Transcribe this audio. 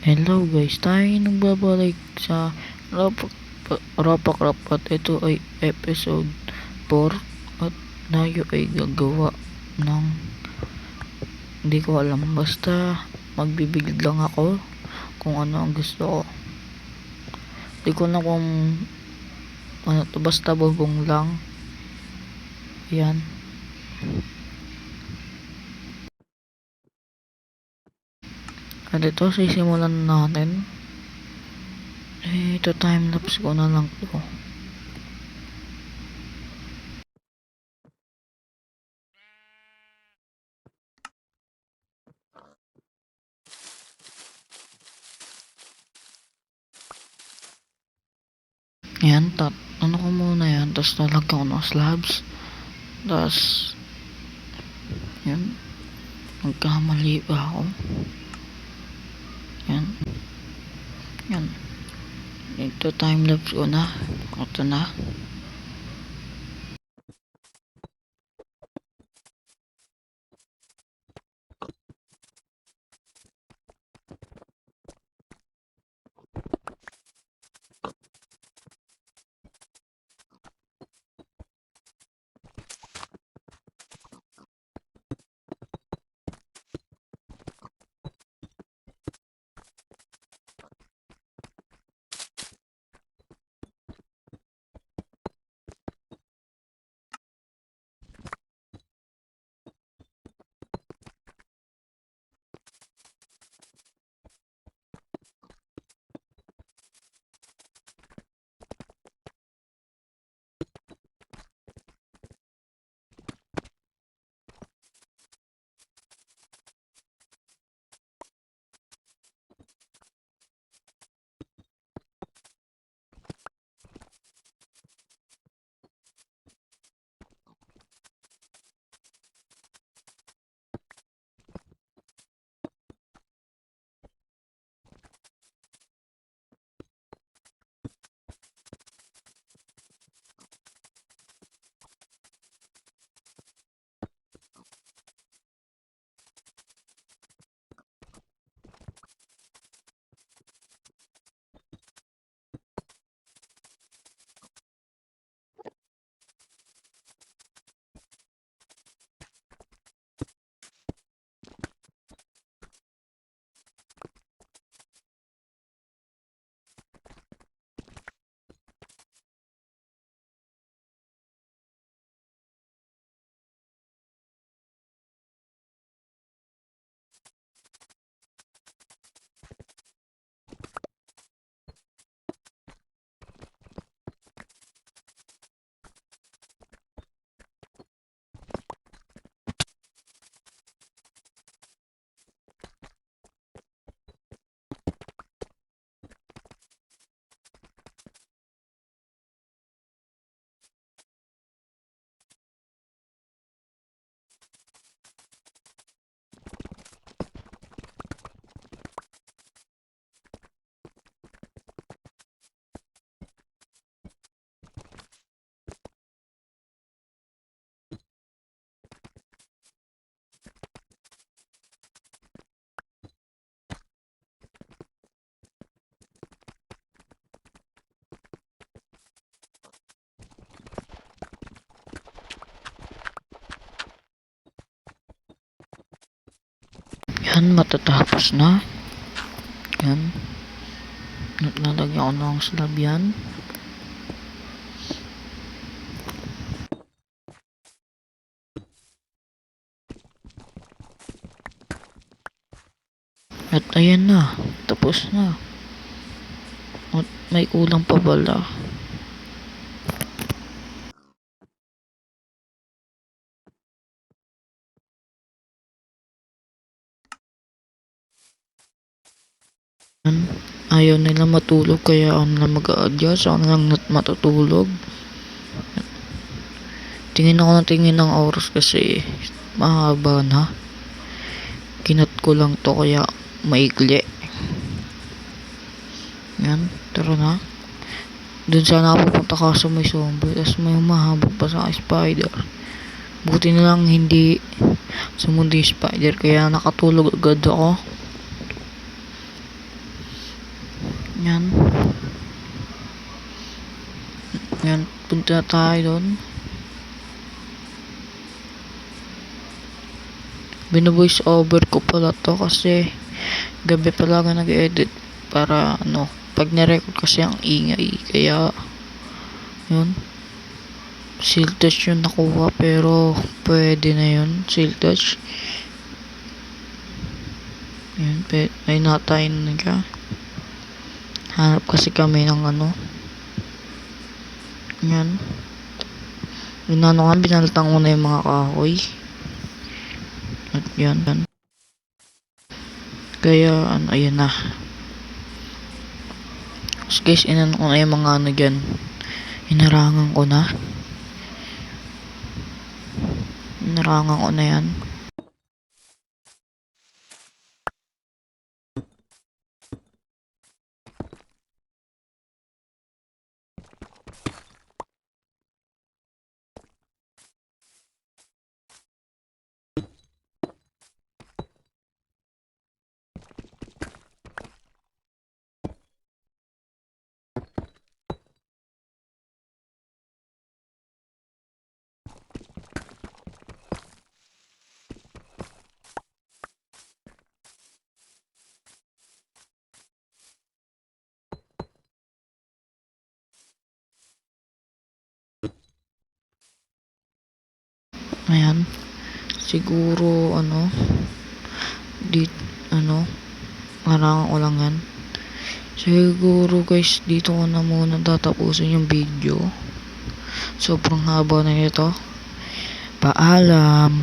Hello guys, tayo nagbabalik sa Rapacraft at ito ay episode 4 at tayo ay gagawa ng hindi ko alam, basta magbibigid lang ako kung ano ang gusto ko. Hindi ko na kung ano to, basta bubong lang yan. At ito sisimulan natin. Ito timelapse ko na lang to. Yan, ano ko muna yan, tapos lalagyan ko ng slabs. Tapos yan, nagkamali pa ako. Yan, ito timelapse ko na. Ito na. Yan, matatapos na. Yan, lalagyan ko ng slab yan. At ayan na, tapos na. At may kulang pa pala. Ayaw nila matulog kaya ako na mag-a-adjust, ako na lang matutulog. Tingin ako ng tingin ng oras kasi mahaba na. Kinat ko lang to kaya maikli. Yan, tara na. Doon sana ako pupunta kaso may zombie, tapos may humahabol pa sa spider. Buti na lang hindi sumundo yung spider kaya nakatulog agad ako. Yan. Yan, punta na tayo doon. Bino-voice over ko pala to kasi gabi pala nag-edit para ano, pag na-record kasi ang ingay, kaya yun. Seal touch yung nakuha pero pwede na yun, seal touch. Yun, ay natay na ka. Hanap kasi kami ng ano. Yan. Inano nga, binaltang ko na yung mga kahoy. At yan. Kaya, ano, ayun na. So guys, inano ko na yung mga ano dyan. Inarangan ko na. Inarangan ko na yan. Ayan. Siguro, ano, harangan ko lang yan. Siguro guys, dito ko na muna tatapusin yung video. Sobrang haba na ito. Paalam.